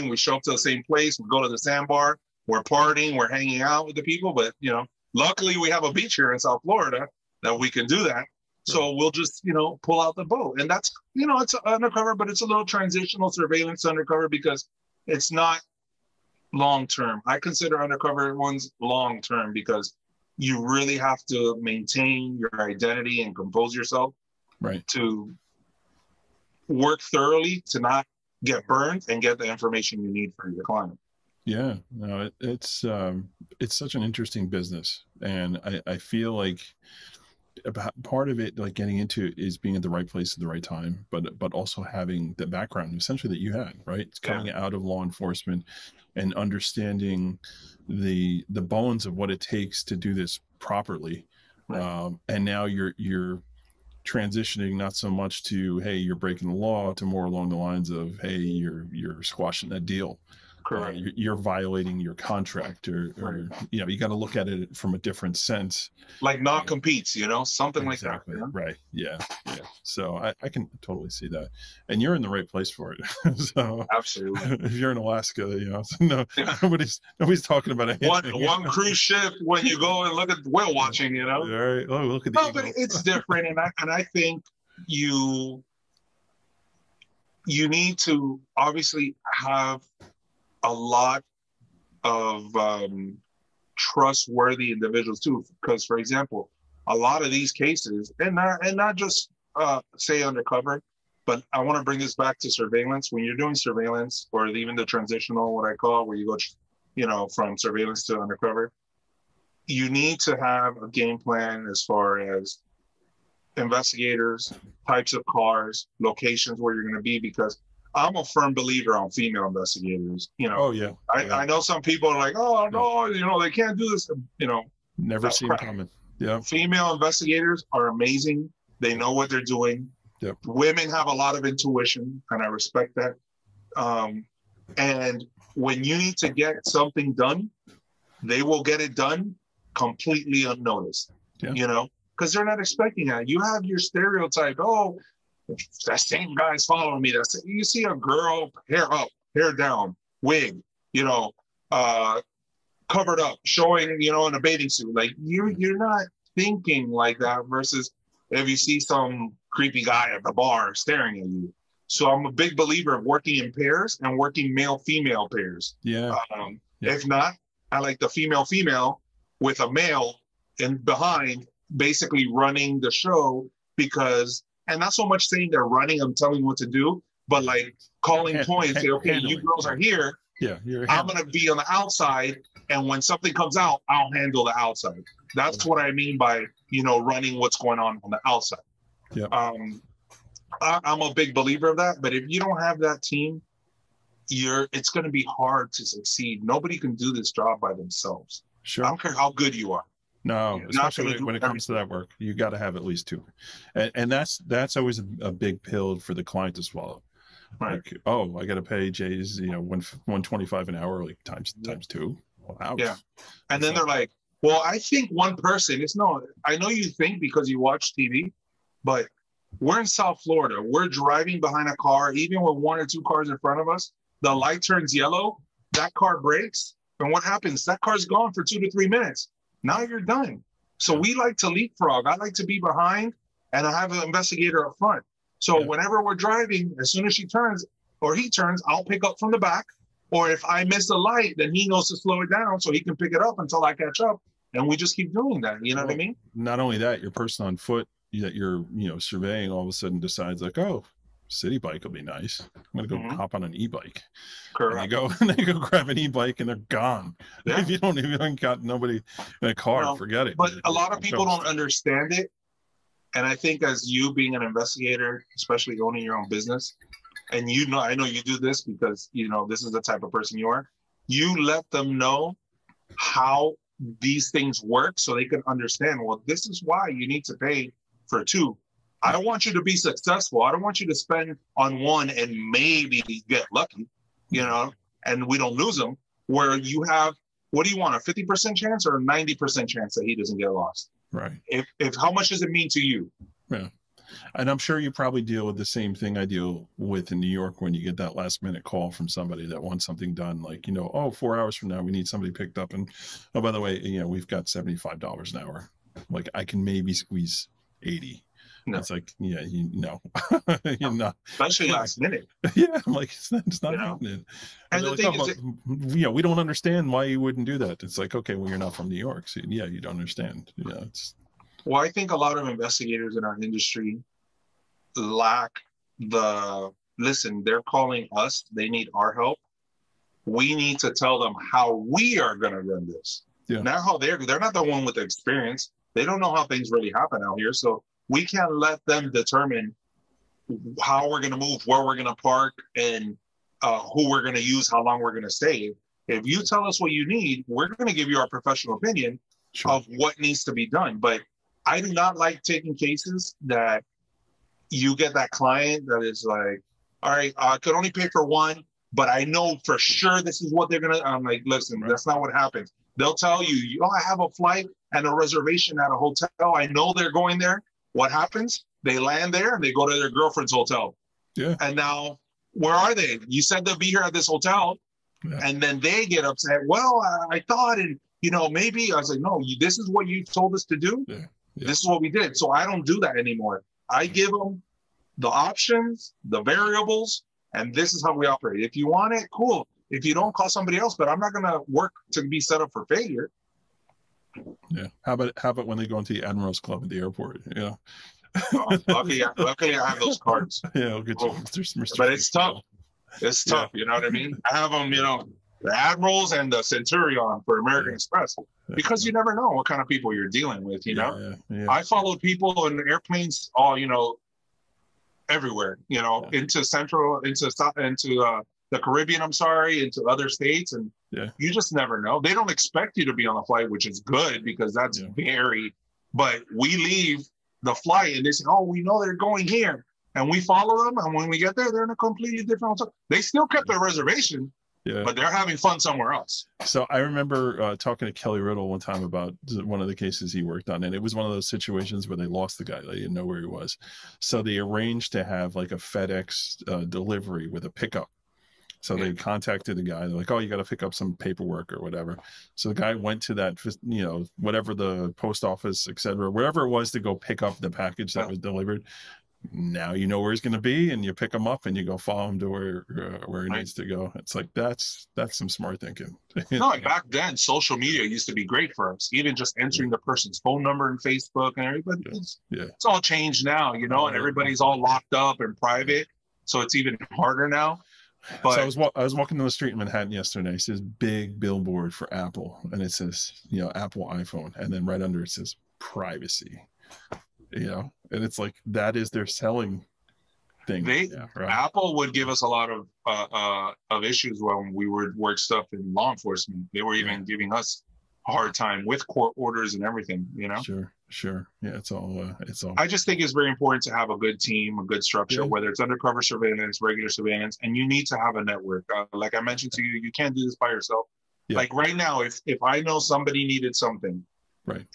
we show up to the same place, we go to the sandbar, we're partying, we're hanging out with the people, but, luckily we have a beach here in South Florida that we can do that. So we'll just, pull out the boat. And that's, it's undercover, but it's a little transitional surveillance undercover because it's not long-term. I consider undercover ones long-term because you really have to maintain your identity and compose yourself to work thoroughly, to not get burned and get the information you need for your client. Yeah, no, it's such an interesting business. And I feel like part of it, like getting into it, is being at the right place at the right time, but also having the background essentially that you had, right? It's coming out of law enforcement and understanding the bones of what it takes to do this properly. And now you're transitioning not so much to, hey, you're breaking the law, to more along the lines of, hey, you're squashing that deal. You're violating your contract, or you got to look at it from a different sense, like non-competes, something exactly. Like that. Right. Yeah. So I can totally see that, and you're in the right place for it. So absolutely, if you're in Alaska, no, nobody's talking about it. One cruise ship when you go and look at whale watching, All right. Oh, look at the eagle. But it's different, and I think you need to obviously have a lot of trustworthy individuals too, because, for example, a lot of these cases, and not just say undercover, but I want to bring this back to surveillance. When you're doing surveillance, or even the transitional, what I call, where you go, from surveillance to undercover, you need to have a game plan as far as investigators, types of cars, locations where you're going to be, because I'm a firm believer on female investigators. Oh yeah. I know some people are like, oh no, they can't do this. Never seen coming. Yeah. Female investigators are amazing. They know what they're doing. Yep. Women have a lot of intuition, and I respect that. And when you need to get something done, they will get it done completely unnoticed. Yeah. Because they're not expecting that. You have your stereotype. Oh, that same guy's following me. You see a girl, hair up, hair down, wig, covered up, showing, in a bathing suit. Like you're not thinking like that. Versus if you see some creepy guy at the bar staring at you. So I'm a big believer of working in pairs and working male-female pairs. Yeah. If not, I like the female with a male in behind, basically running the show, because. And not so much saying they're running, I'm telling you what to do, but like calling points, say, okay, you girls are here. Yeah, I'm going to be on the outside. And when something comes out, I'll handle the outside. That's what I mean by, running what's going on the outside. Yeah. I'm a big believer of that. But if you don't have that team, it's going to be hard to succeed. Nobody can do this job by themselves. Sure. I don't care how good you are. No, especially when it comes to that work, you got to have at least two, and that's always a big pill for the client to swallow. Right. Like, oh, I got to pay Jay's, $125 an hour, like times two. Wow. Yeah, and then they're like, well, I think one person. I know you think because you watch TV, but we're in South Florida. We're driving behind a car, even with one or two cars in front of us. The light turns yellow. That car brakes, and what happens? That car's gone for 2 to 3 minutes. Now you're done. So we like to leapfrog. I like to be behind, and I have an investigator up front. So whenever we're driving, as soon as she turns or he turns, I'll pick up from the back. Or if I miss a light, then he knows to slow it down so he can pick it up until I catch up. And we just keep doing that. You know what I mean? Not only that, your person on foot that you're, surveying all of a sudden decides like, oh, city bike will be nice. I'm going to go hop on an e-bike. Correct. And they go grab an e-bike and they're gone. Yeah. If you haven't got nobody in a car, forget it. But a lot of people don't understand it. And I think as you being an investigator, especially owning your own business, and I know you do this because, this is the type of person you are. You let them know how these things work so they can understand, well, this is why you need to pay for two. I don't want you to be successful. I don't want you to spend on one and maybe get lucky, and we don't lose them, where you have what do you want, a 50% chance or a 90% chance that he doesn't get lost? Right. If how much does it mean to you? Yeah. And I'm sure you probably deal with the same thing I deal with in New York when you get that last minute call from somebody that wants something done, like, you know, oh, 4 hours from now we need somebody picked up, and oh, by the way, you know, we've got $75 an hour. Like, I can maybe squeeze 80. No. It's like, yeah, you know, you're not, especially last minute. Yeah, I'm like, it's not You know? happening. And the like, thing oh, is, you know, we don't understand why you wouldn't do that. It's like, okay, well, you're not from New York, so yeah, you don't understand. Yeah, it's. Well, I think a lot of investigators in our industry lack listen, they're calling us, they need our help. We need to tell them how we are going to run this. Yeah. Not how they're not the one with the experience. They don't know how things really happen out here. So we can't let them determine how we're going to move, where we're going to park, and who we're going to use, how long we're going to stay. If you tell us what you need, we're going to give you our professional opinion of what needs to be done. But I do not like taking cases that you get that client that is like, all right, I could only pay for one, but I know for sure this is what they're going to. I'm like, listen, that's not what happens. They'll tell you, I have a flight and a reservation at a hotel. I know they're going there. What happens? They land there and they go to their girlfriend's hotel. Yeah. And now, where are they? You said they'll be here at this hotel. Yeah. And then they get upset. Well, I thought, and you know, maybe. I was like, no, this is what you told us to do. Yeah. Yeah. This is what we did. So I don't do that anymore. I give them the options, the variables, and this is how we operate. If you want it, cool. If you don't, call somebody else. But I'm not going to work to be set up for failure. Yeah. How about when they go into the Admirals Club at the airport? Yeah. Luckily, I have those cards. Yeah, I'll get you. But it's tough. It's tough. Yeah. You know what I mean? I have them, you know, the Admirals and the Centurion for American Express, because you never know what kind of people you're dealing with, you know? Yeah. I followed people in airplanes all, you know, everywhere, you know, into the Caribbean, into other states. And you just never know. They don't expect you to be on the flight, which is good because that's very, but we leave the flight and they say, oh, we know they're going here. And we follow them. And when we get there, they're in a completely different hotel. They still kept their reservation, but they're having fun somewhere else. So I remember talking to Kelly Riddle one time about one of the cases he worked on. And it was one of those situations where they lost the guy. They didn't know where he was. So they arranged to have like a FedEx delivery with a pickup. So they contacted the guy. They're like, oh, you got to pick up some paperwork or whatever. So the guy went to that, you know, whatever the post office, et cetera, wherever it was to go pick up the package that was delivered. Now you know where he's going to be, and you pick him up and you go follow him to where he needs to go. It's like, that's some smart thinking. No, like back then, social media used to be great for us. Even just entering the person's phone number in Facebook and everybody. It's all changed now, you know, and everybody's all locked up and private. So it's even harder now. But so I was walking down the street in Manhattan yesterday. It says big billboard for Apple, and it says, you know, Apple iPhone, and then right under it says privacy. You know, and it's like that is their selling thing. Apple would give us a lot of issues when we would work stuff in law enforcement. They were even giving us a hard time with court orders and everything. You know, sure, yeah, it's all. I just think it's very important to have a good team, a good structure, whether it's undercover surveillance, regular surveillance, and you need to have a network. Like I mentioned to you, you can't do this by yourself. Yeah. Like right now, if I know somebody needed something,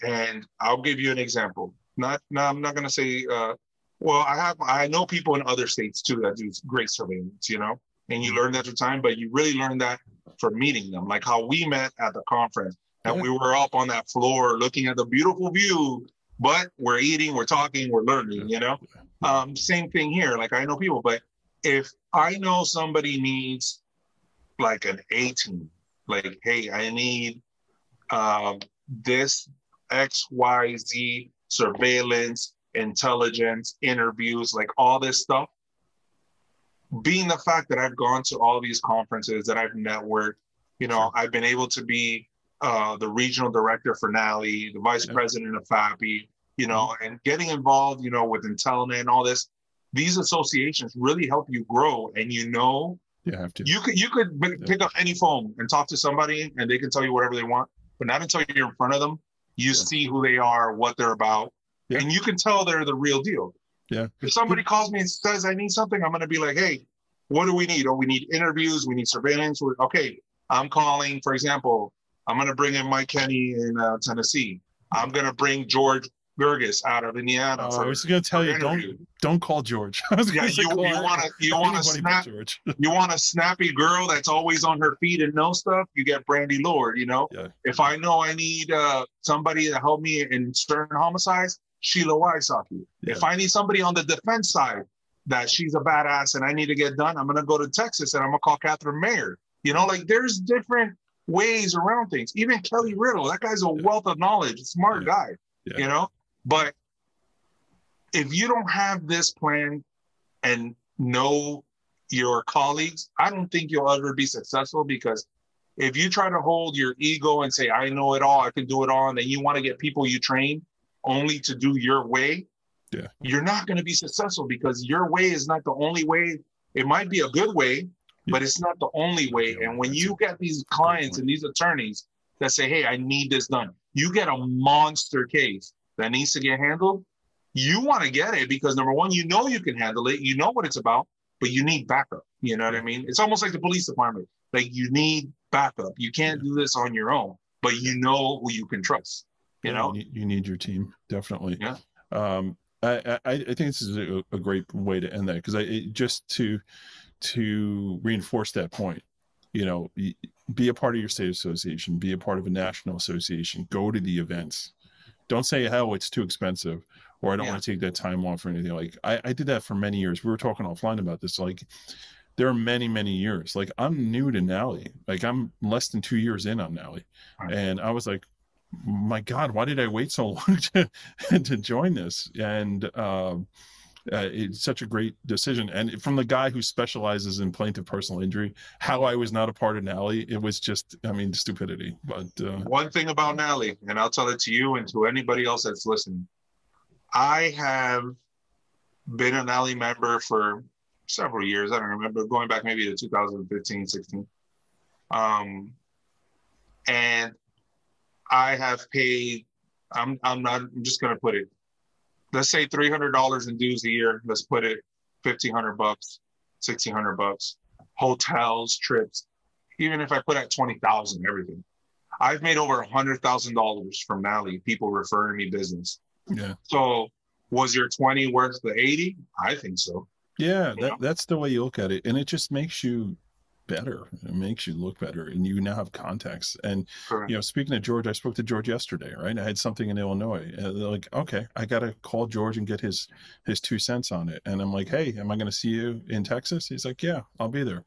and I'll give you an example. I'm not going to say, I know people in other states too that do great surveillance, you know, and you learn that through time, but you really learn that from meeting them, like how we met at the conference and we were up on that floor looking at the beautiful view, but we're eating, we're talking, we're learning, you know, same thing here. Like I know people, but if I know somebody needs like an A team, like, hey, I need this XYZ surveillance, intelligence, interviews, like all this stuff. Being the fact that I've gone to all these conferences, that I've networked, you know, I've been able to be the regional director for NALI, the vice president of FAPI, you know, and getting involved, you know, with Intelnet and all this. These associations really help you grow, and you know, you have to. You could pick up any phone and talk to somebody, and they can tell you whatever they want, but not until you're in front of them. You see who they are, what they're about, and you can tell they're the real deal. Yeah. If somebody calls me and says I need something, I'm going to be like, hey, what do we need? Oh, we need interviews. We need surveillance. Okay, I'm calling, for example, I'm going to bring in Mike Kenny in Tennessee. I'm going to bring George Gerges out of Indiana. I was going to tell you, don't call George. I was Yeah, say you want a snappy girl that's always on her feet and know stuff. You get Brandy Lord. You know, if I know I need somebody to help me in certain homicides, Sheila Wysocki. If I need somebody on the defense side that she's a badass and I need to get done, I'm going to go to Texas and I'm going to call Catherine Mayer. You know, like there's different ways around things. Even Kelly Riddle, that guy's a wealth of knowledge, smart guy. You know, but if you don't have this plan and know your colleagues, I don't think you'll ever be successful, because if you try to hold your ego and say, I know it all, I can do it all, and then you want to get people you train only to do your way, you're not going to be successful, because your way is not the only way. It might be a good way, but it's not the only way. And when you get these clients and these attorneys that say, hey, I need this done, you get a monster case that needs to get handled, you want to get it because, number one, you know you can handle it, you know what it's about, but you need backup. You know what I mean? It's almost like the police department. Like, you need backup. You can't do this on your own, but you know who you can trust. You know, you need your team, definitely. Yeah. I think this is a great way to end that, because just to reinforce that point, you know, be a part of your state association, be a part of a national association, go to the events. Don't say, hell, it's too expensive, or I don't want to take that time off or anything. Like, I did that for many years. We were talking offline about this. Like, there are many, many years. Like, I'm new to NALI. Like, I'm less than 2 years in on NALI. And I was like, my God, why did I wait so long to join this? And it's such a great decision. And from the guy who specializes in plaintiff personal injury, how I was not a part of NALI, it was just, I mean, stupidity. But one thing about NALI, and I'll tell it to you and to anybody else that's listening, I have been a NALI member for several years. I don't remember, going back maybe to 2015, 16. And I have paid, I'm just going to put it, let's say $300 in dues a year. Let's put it $1,500, $1,600, hotels, trips. Even if I put at 20,000, everything, I've made over $100,000 from NALI, people referring me business. Yeah. So was your 20 worth the 80? I think so. Yeah, that's the way you look at it, and it just makes you better. It makes you look better, and you now have contacts. And you know, speaking of George, I spoke to George yesterday, right? I had something in Illinois, and they're like, okay, I gotta call George and get his 2 cents on it. And I'm like, hey, am I gonna see you in Texas? He's like, yeah, I'll be there.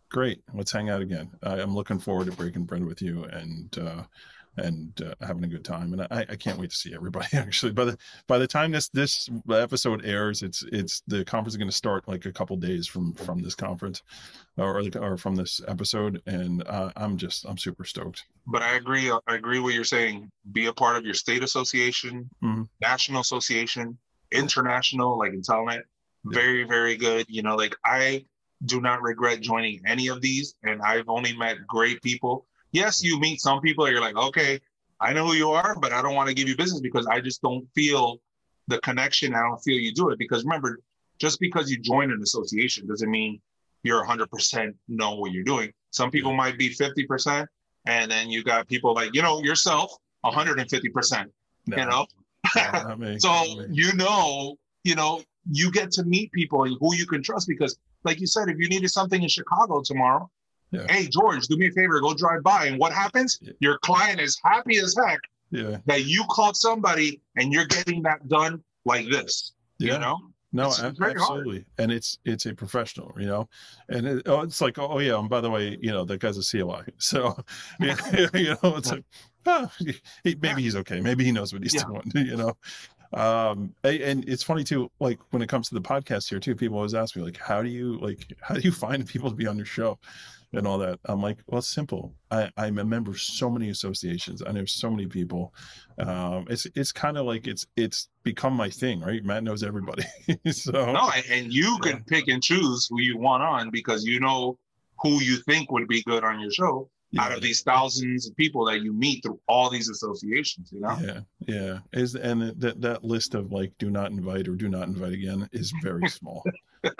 Great, let's hang out again. I'm looking forward to breaking bread with you and having a good time. And I can't wait to see everybody. Actually, by the time this episode airs, it's the conference is going to start like a couple days from this conference or from this episode, and I'm super stoked. But I agree what you're saying. Be a part of your state association, national association, international, like in Telnet. Very, very good. You know, like, I do not regret joining any of these, and I've only met great people. Yes, you meet some people and you're like, okay, I know who you are, but I don't want to give you business because I just don't feel the connection. I don't feel you do it. Because remember, just because you join an association doesn't mean you're 100% know what you're doing. Some people might be 50%, and then you got people like, you know, yourself, 150%, you know? So, you know, you get to meet people who you can trust, because like you said, if you needed something in Chicago tomorrow, hey, George, do me a favor, go drive by. And what happens? Your client is happy as heck that you called somebody and you're getting that done like this, you know? No, absolutely. And it's a professional, you know, and it's like, oh yeah. And by the way, you know, that guy's a CLI. So, you know, it's like, maybe he's okay. Maybe he knows what he's doing, you know? And it's funny too, like when it comes to the podcast here too, people always ask me, like, how do you find people to be on your show and all that? I'm like, well, it's simple. I'm a member of so many associations. I know so many people. It's kind of like it's become my thing, right? Matt knows everybody. So no, and you can pick and choose who you want on, because you know who you think would be good on your show. out of these thousands of people that you meet through all these associations, you know? Yeah. That list of like, do not invite or do not invite again is very small.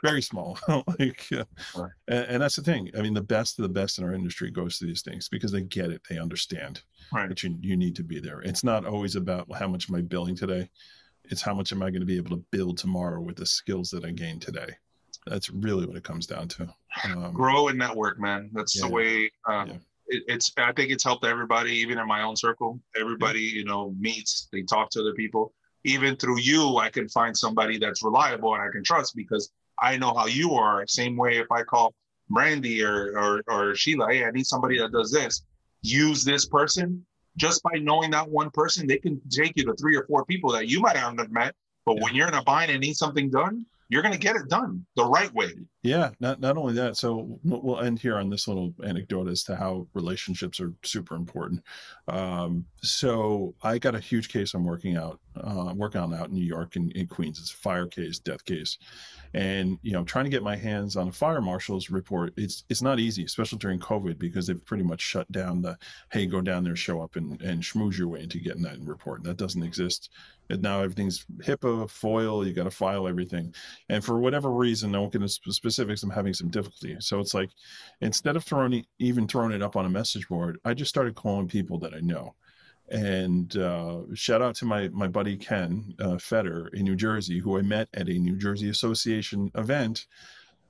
Very small. And that's the thing. I mean, the best of the best in our industry goes to these things because they get it. They understand that you need to be there. It's not always about how much am I billing today. It's how much am I going to be able to build tomorrow with the skills that I gained today. That's really what it comes down to. Grow and network, man. That's the way. I think it's helped everybody, even in my own circle. Everybody, meets, they talk to other people. Even through you, I can find somebody that's reliable and I can trust because I know how you are. Same way if I call Brandy or Sheila, hey, I need somebody that does this. Use this person. Just by knowing that one person, they can take you to 3 or 4 people that you might have met. But when you're in a bind and need something done, you're going to get it done the right way. Yeah, not only that. So we'll end here on this little anecdote as to how relationships are super important. So I got a huge case I'm working on out in New York and in Queens. It's a fire case, death case. And, trying to get my hands on a fire marshal's report, it's not easy, especially during COVID, because they've pretty much shut down hey, go down there, show up and schmooze your way into getting that report. That doesn't exist. And now everything's HIPAA, FOIL, you got to file everything. And for whatever reason, I won't get into specifics, I'm having some difficulty. So it's like, instead of throwing it up on a message board, I just started calling people that I know. And shout out to my buddy Ken Fetter in New Jersey, who I met at a New Jersey Association event,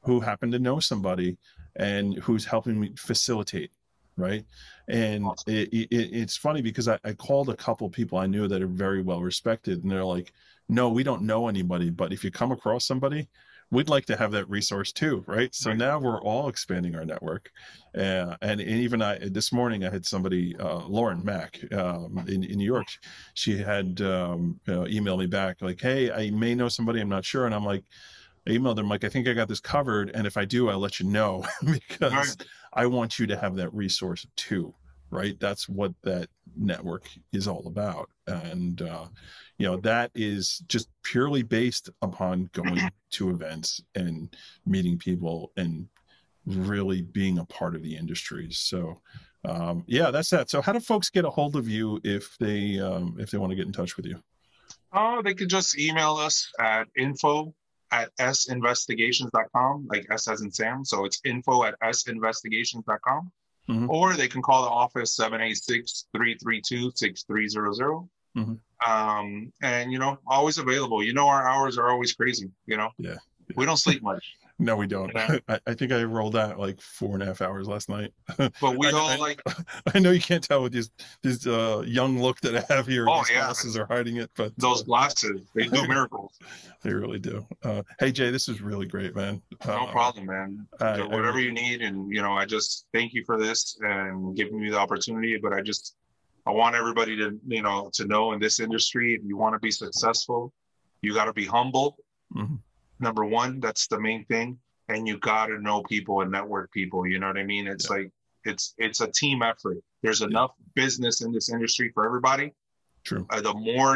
who happened to know somebody and who's helping me facilitate. Right. And it's funny because I called a couple people I knew that are very well respected, and they're like, no, we don't know anybody, but if you come across somebody, we'd like to have that resource too. Right. So now we're all expanding our network. And even this morning I had somebody, Lauren Mack, in New York. She had emailed me back like, hey, I may know somebody, I'm not sure. And I'm like, I emailed them like, I think I got this covered, and if I do, I'll let you know because I want you to have that resource too, right? That's what that network is all about. And that is just purely based upon going to events and meeting people and really being a part of the industry. So that's that. So how do folks get a hold of you if they want to get in touch with you? They could just email us at info@sinvestigations.com, like S as in Sam. So it's info@sinvestigations.com. Or they can call the office 786-332-6300. And always available. Our hours are always crazy. We don't sleep much. No, we don't. I think I rolled out like 4.5 hours last night. But we all I know you can't tell with this young look that I have here. Oh, these glasses are hiding it, but those glasses, they do miracles. They really do. Hey Jay, this is really great, man. No problem, man. Whatever you need, and I just thank you for this and giving me the opportunity. But I want everybody to to know in this industry, if you want to be successful, you got to be humble. Number one, that's the main thing. And you got to know people and network people. You know what I mean? It's like, it's a team effort. There's enough business in this industry for everybody. True. The more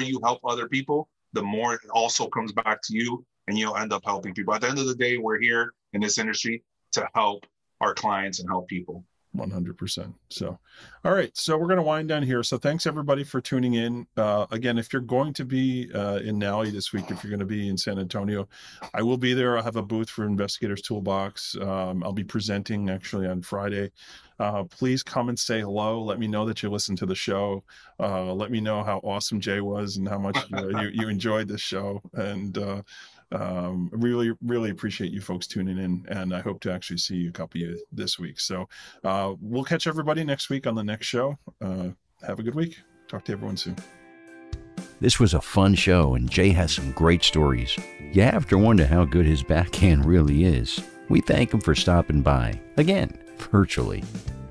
you help other people, the more it also comes back to you, and you'll end up helping people. At the end of the day, we're here in this industry to help our clients and help people. 100%. So, all right. So we're going to wind down here. So thanks everybody for tuning in. Again, if you're going to be in Nally this week, if you're going to be in San Antonio, I will be there. I'll have a booth for Investigators Toolbox. I'll be presenting actually on Friday. Please come and say hello. Let me know that you listened to the show. Let me know how awesome Jay was and how much you enjoyed this show. And really, really appreciate you folks tuning in, and I hope to actually see a couple of you this week. So we'll catch everybody next week on the next show. Have a good week. Talk to everyone soon. This was a fun show, and Jay has some great stories. You have to wonder how good his backhand really is. We thank him for stopping by, again, virtually.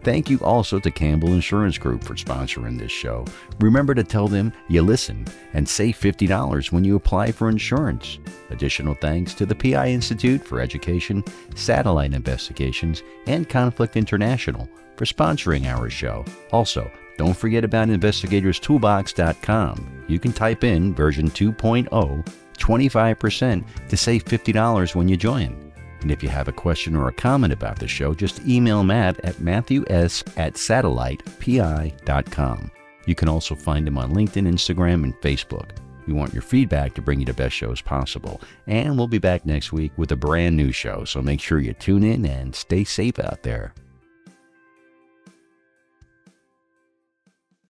Thank you also to Campbell Insurance Group for sponsoring this show. Remember to tell them you listen and save $50 when you apply for insurance. Additional thanks to the PI Institute for Education, Satellite Investigations, and Conflict International for sponsoring our show. Also, don't forget about investigatorstoolbox.com. You can type in version 2.0, 25% to save $50 when you join. And if you have a question or a comment about the show, just email Matt at matthews@satellitepi.com. You can also find him on LinkedIn, Instagram, and Facebook. We want your feedback to bring you the best shows possible. And we'll be back next week with a brand new show, so make sure you tune in and stay safe out there.